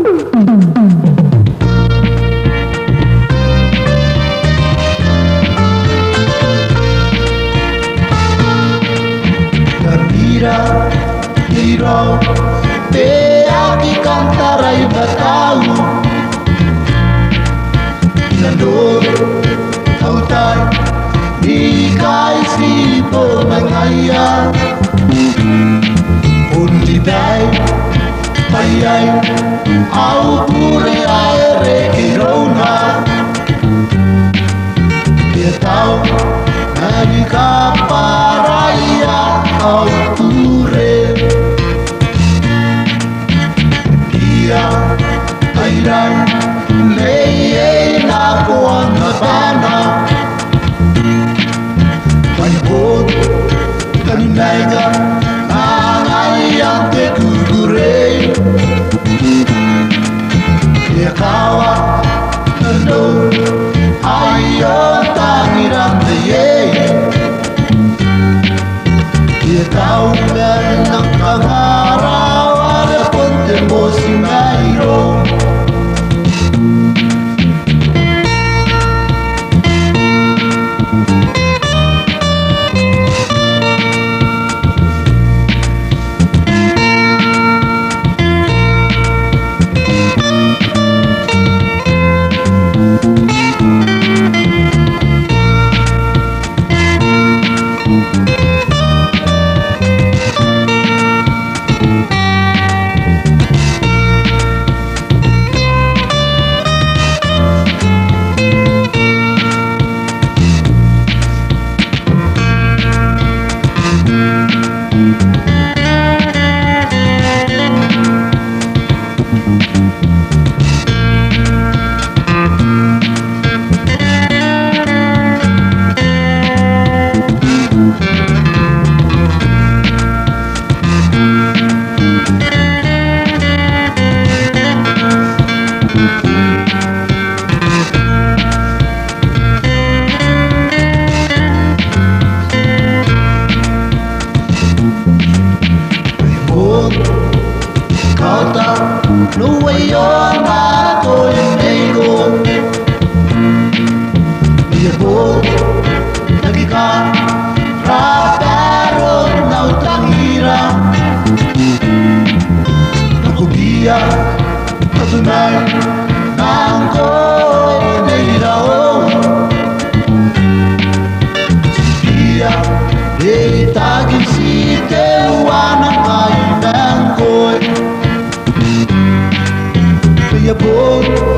Gembira, hirau, peaki kantarai batau Nandor, tautai, ikai sipo mangaya Undi dai, payai, au pure aere kirona Dia tau, nani kaparaya au pure Dia, airai, leie na koana bana Mai bot, kani mega, nangai ante kugurei Dia kawa, nando, ayo tangirante ye Dia tau menang kangaraw ada ponte mo singairo Luwayona ko'y nego Liyabot, nagika, rapero na utangira Nakubiya, katunay, nang ko'y nairao Sibiya, itagin si tewanang kaibang ko'y Liyabot